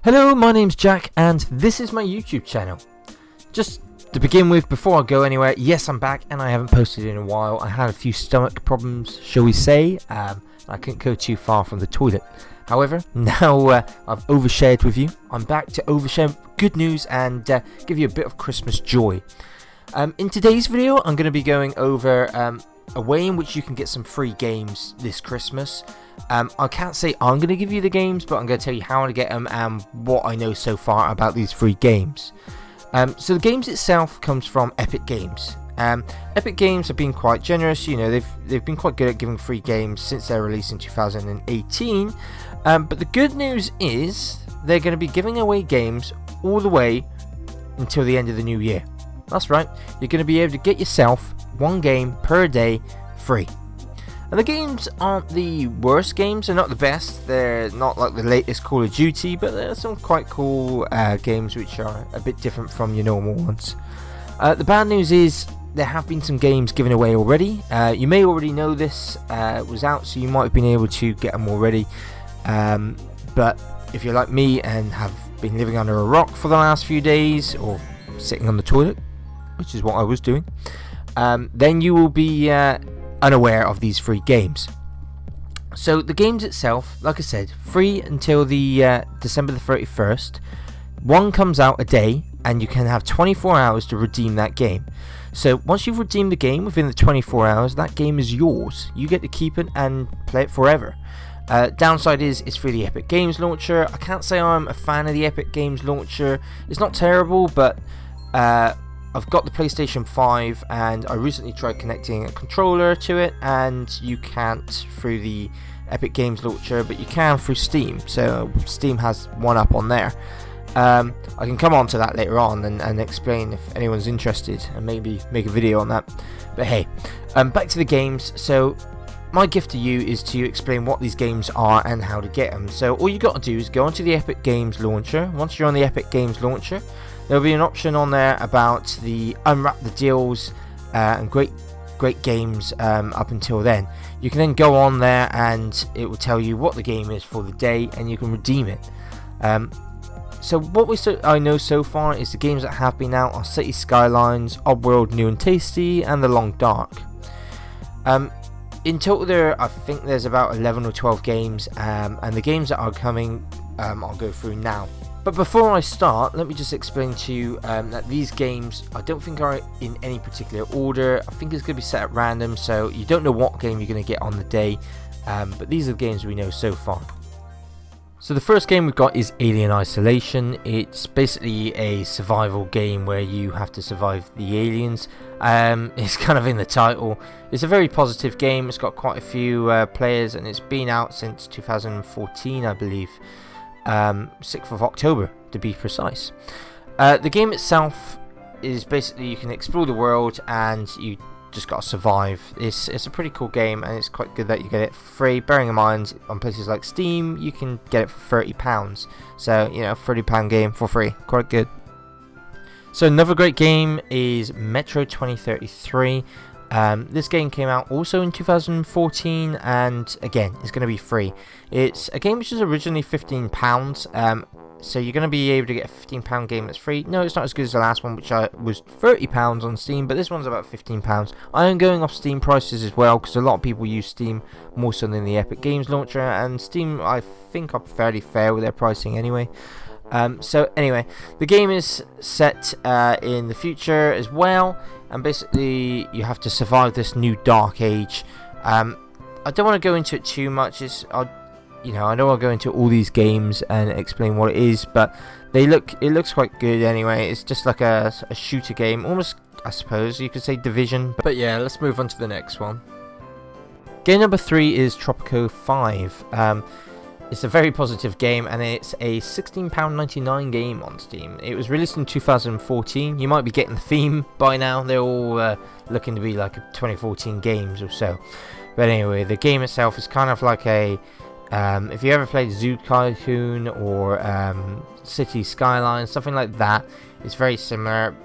Hello, my name's Jack and this is my YouTube channel. Just to begin with, before I go anywhere, yes, I'm back and I haven't posted in a while. I had a few stomach problems, shall we say. I couldn't go too far from the toilet. However, now I've overshared with you. I'm back to overshare good news and give you a bit of Christmas joy. In today's video, I'm going to be going over a way in which you can get some free games this Christmas. I can't say I'm going to give you the games, but I'm going to tell you how to get them and what I know so far about these free games. So the games itself comes from Epic Games. Epic Games have been quite generous. You know, they've been quite good at giving free games since their release in 2018. But the good news is they're going to be giving away games all the way until the end of the new year. That's right, you're going to be able to get yourself one game per day free. And the games aren't the worst games, they're not the best, they're not like the latest Call of Duty, but there are some quite cool games which are a bit different from your normal ones. The bad news is there have been some games given away already. You may already know this was out, so you might have been able to get them already. But if you're like me and have been living under a rock for the last few days, or sitting on the toilet, which is what I was doing, then you will be unaware of these free games. So the games itself, like I said, free until the December the 31st. One comes out a day and you can have 24 hours to redeem that game. So once you've redeemed the game within the 24 hours, that game is yours. You get to keep it and play it forever. Downside is it's through the Epic Games launcher. I can't say I'm a fan of the Epic Games launcher. It's not terrible, but I've got the PlayStation 5 and I recently tried connecting a controller to it, and you can't through the Epic Games launcher, but you can through Steam. So Steam has one up on there. I can come on to that later on and explain if anyone's interested and maybe make a video on that. But hey, back to the games. So my gift to you is to explain what these games are and how to get them. So all you got to do is go onto the Epic Games launcher. Once you're on the Epic Games launcher, there'll be an option on there about the unwrap the deals and great games up until then. You can then go on there and it will tell you what the game is for the day and you can redeem it. So what I know so far is the games that have been out are City Skylines, Oddworld New and Tasty, and The Long Dark. In total there, I think there's about 11 or 12 games, and the games that are coming I'll go through now. But before I start, let me just explain to you that these games I don't think are in any particular order. I think it's going to be set at random, so you don't know what game you're going to get on the day, but these are the games we know so far. So the first game we've got is Alien Isolation. It's basically a survival game where you have to survive the aliens. It's kind of in the title. It's a very positive game. It's got quite a few players and it's been out since 2014, I believe. 6th of October to be precise. The game itself is basically you can explore the world and you just got to survive. It's a pretty cool game and it's quite good that you get it for free, bearing in mind on places like Steam you can get it for £30, so you know, £30 game for free, quite good. So another great game is Metro 2033. This game came out also in 2014 and again it's going to be free. It's a game which is originally £15, so you're going to be able to get a £15 game that's free. No, it's not as good as the last one which was £30 on Steam, but this one's about £15. I am going off Steam prices as well because a lot of people use Steam more so than the Epic Games launcher, and Steam I think are fairly fair with their pricing anyway. So anyway, the game is set in the future as well, and basically you have to survive this new dark age. I don't want to go into it too much. I know I'll go into all these games and explain what it is, but it looks quite good anyway. It's just like a shooter game, almost, I suppose you could say Division. But yeah, let's move on to the next one. Game number 3 is Tropico 5. It's a very positive game and it's a £16.99 game on Steam. It was released in 2014. You might be getting the theme by now. They're all looking to be like 2014 games or so. But anyway, the game itself is kind of like a if you ever played Zoo Tycoon or City Skylines, something like that, it's very similar,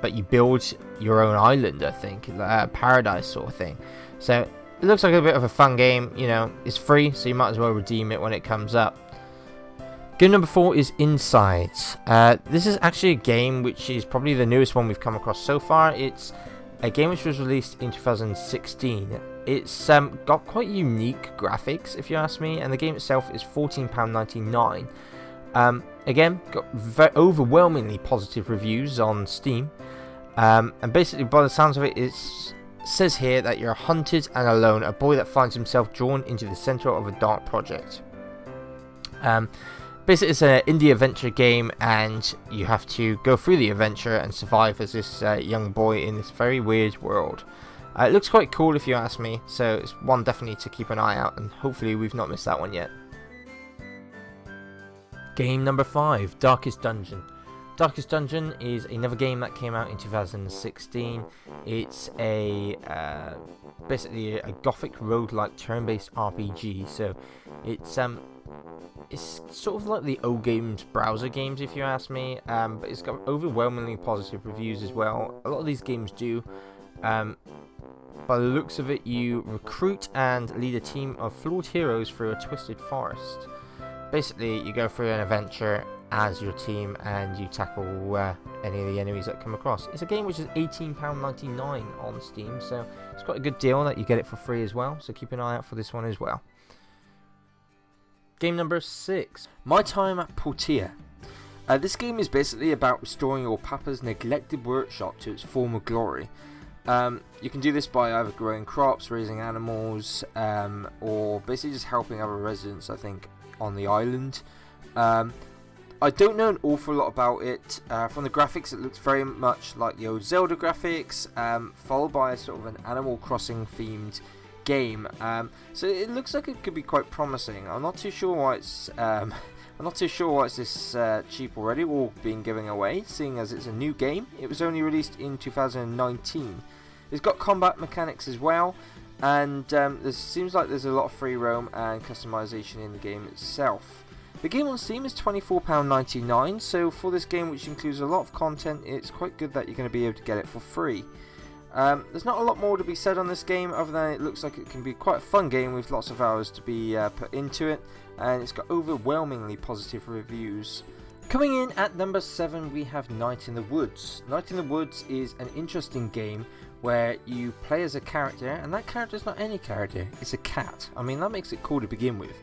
but you build your own island, I think, paradise sort of thing. So it looks like a bit of a fun game. You know, it's free, so you might as well redeem it when it comes up. Game number 4 is Inside. This is actually a game which is probably the newest one we've come across so far. It's a game which was released in 2016. It's got quite unique graphics, if you ask me, and the game itself is £14.99. Again, got overwhelmingly positive reviews on Steam. And basically, by the sounds of it, it says here that you're hunted and alone, a boy that finds himself drawn into the center of a dark project. Basically, it's an indie adventure game, and you have to go through the adventure and survive as this young boy in this very weird world. It looks quite cool, if you ask me, so it's one definitely to keep an eye out, and hopefully we've not missed that one yet. Game number 5, Darkest Dungeon. Darkest Dungeon is another game that came out in 2016. It's basically a gothic roguelike turn-based RPG. So it's sort of like the O Games browser games, if you ask me. But it's got overwhelmingly positive reviews as well. A lot of these games do. By the looks of it, you recruit and lead a team of flawed heroes through a twisted forest. Basically, you go through an adventure as your team and you tackle any of the enemies that come across. It's a game which is £18.99 on Steam, so it's quite a good deal that you get it for free as well, so keep an eye out for this one as well. Game number 6, My Time at Portia. This game is basically about restoring your papa's neglected workshop to its former glory. You can do this by either growing crops, raising animals, or basically just helping other residents, I think, on the island. I don't know an awful lot about it. From the graphics, it looks very much like the old Zelda graphics, followed by a sort of an Animal Crossing themed game. So it looks like it could be quite promising. I'm not too sure why it's this cheap already, or being given away, seeing as it's a new game. It was only released in 2019. It's got combat mechanics as well, and there seems like there's a lot of free roam and customization in the game itself. The game on Steam is £24.99, so for this game, which includes a lot of content, it's quite good that you're going to be able to get it for free. There's not a lot more to be said on this game, other than it looks like it can be quite a fun game with lots of hours to be put into it, and it's got overwhelmingly positive reviews. Coming in at number 7, we have Night in the Woods. Night in the Woods is an interesting game where you play as a character, and that character's not any character, it's a cat. I mean, that makes it cool to begin with.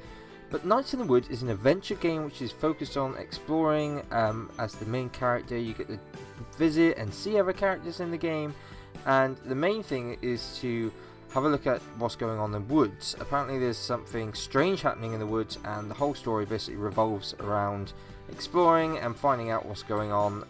But Night in the Woods is an adventure game which is focused on exploring. As the main character, you get to visit and see other characters in the game, and the main thing is to have a look at what's going on in the woods. Apparently there's something strange happening in the woods, and the whole story basically revolves around exploring and finding out what's going on,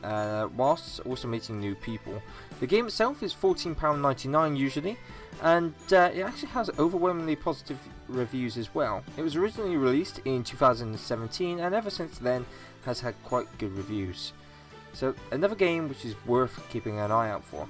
whilst also meeting new people. The game itself is £14.99 usually, and it actually has overwhelmingly positive reviews as well. It was originally released in 2017, and ever since then has had quite good reviews. So another game which is worth keeping an eye out for.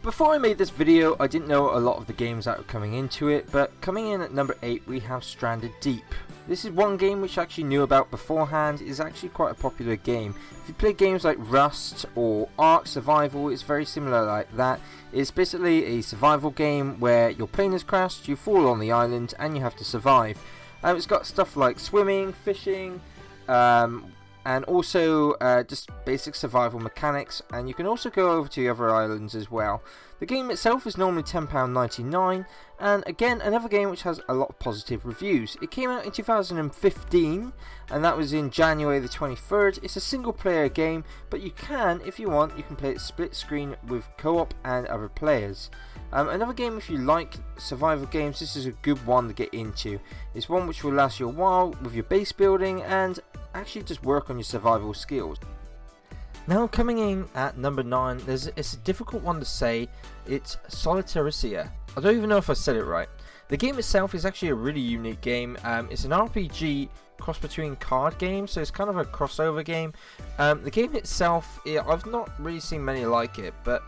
Before I made this video, I didn't know a lot of the games that were coming into it, but coming in at number 8 we have Stranded Deep. This is one game which I actually knew about beforehand. It's actually quite a popular game. If you play games like Rust or Ark Survival, it's very similar like that. It's basically a survival game where your plane has crashed, you fall on the island, and you have to survive. It's got stuff like swimming, fishing, and also just basic survival mechanics, and you can also go over to the other islands as well. The game itself is normally £10.99, and again, another game which has a lot of positive reviews. It came out in 2015, and that was in January the 23rd. It's a single player game, but you can, if you want, you can play it split screen with co-op and other players. Another game, if you like survival games, this is a good one to get into. It's one which will last you a while with your base building and actually just work on your survival skills. Now coming in at number 9, it's a difficult one to say. It's Solitaricia. I don't even know if I said it right. The game itself is actually a really unique game. It's an RPG cross between card games, so it's kind of a crossover game. The game itself, I've not really seen many like it, but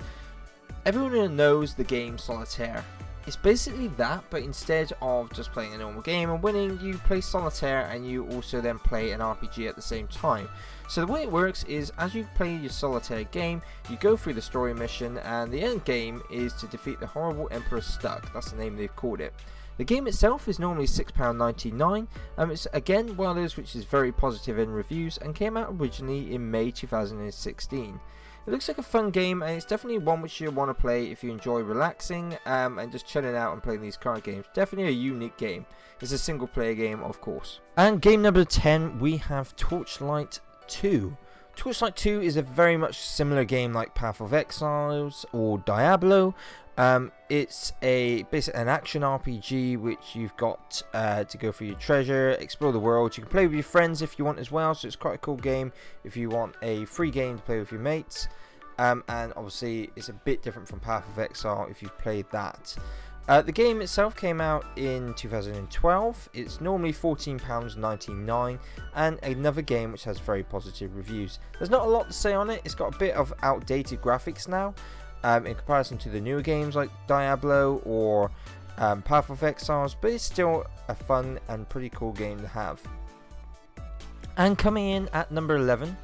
everyone knows the game Solitaire. It's basically that, but instead of just playing a normal game and winning, you play Solitaire and you also then play an RPG at the same time. So the way it works is, as you play your Solitaire game, you go through the story mission, and the end game is to defeat the horrible Emperor Stuck. That's the name they've called it. The game itself is normally £6.99. It's again one of those which is very positive in reviews and came out originally in May 2016. It looks like a fun game, and it's definitely one which you'll want to play if you enjoy relaxing and just chilling out and playing these card games. Definitely a unique game. It's a single player game, of course. And game number 10, we have Torchlight II. Torchlight 2 is a very much similar game like Path of Exiles or Diablo. It's basically an action RPG which you've got to go for your treasure, explore the world. You can play with your friends if you want as well, so it's quite a cool game if you want a free game to play with your mates. And obviously it's a bit different from Path of Exile if you've played that. The game itself came out in 2012. It's normally £14.99, and another game which has very positive reviews. There's not a lot to say on it. It's got a bit of outdated graphics now in comparison to the newer games like Diablo or Path of Exiles, but it's still a fun and pretty cool game to have. And coming in at number 11,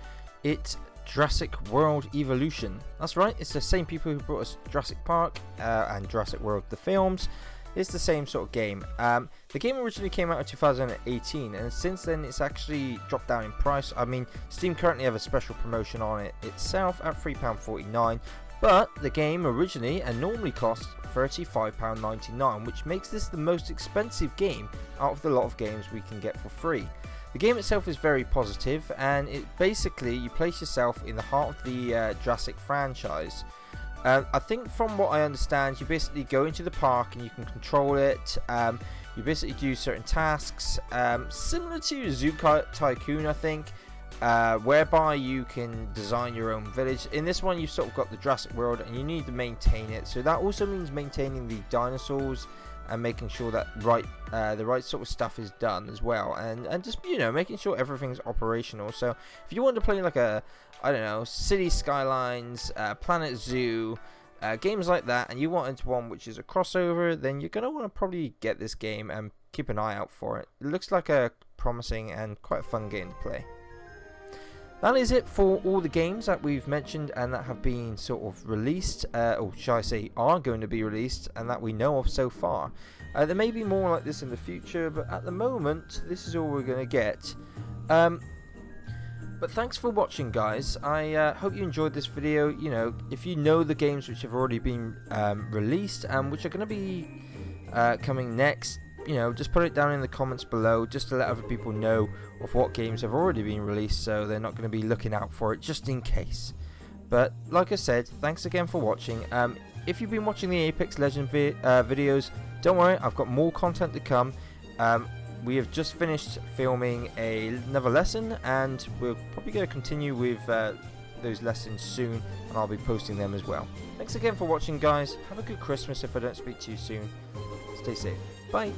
it's Jurassic World Evolution. That's right, it's the same people who brought us Jurassic Park and Jurassic World the films. It's the same sort of game. The game originally came out in 2018, and since then it's actually dropped down in price. I mean, Steam currently have a special promotion on it itself at £3.49, but the game originally and normally costs £35.99, which makes this the most expensive game out of the lot of games we can get for free. The game itself is very positive, and it basically, you place yourself in the heart of the Jurassic franchise. I think from what I understand, you basically go into the park and you can control it. You basically do certain tasks, similar to Zoo Tycoon, I think, whereby you can design your own village. In this one, you've sort of got the Jurassic World and you need to maintain it. So that also means maintaining the dinosaurs and making sure that the right sort of stuff is done as well, and just, you know, making sure everything's operational. So if you want to play like a, I don't know, City Skylines, Planet Zoo, games like that, and you want into one which is a crossover, then you're going to want to probably get this game and keep an eye out for it. It looks like a promising and quite a fun game to play. That is it for all the games that we've mentioned and that have been sort of released, or shall I say are going to be released, and that we know of so far. There may be more like this in the future, but at the moment this is all we're going to get. But thanks for watching, guys. I hope you enjoyed this video. You know, if you know the games which have already been released and which are going to be coming next, you know, just put it down in the comments below, just to let other people know of what games have already been released, so they're not going to be looking out for it just in case. But like I said, thanks again for watching. If you've been watching the Apex Legends videos, don't worry, I've got more content to come. We have just finished filming another lesson, and we're probably going to continue with those lessons soon, and I'll be posting them as well. Thanks again for watching, guys. Have a good Christmas if I don't speak to you soon. Stay safe. Bye.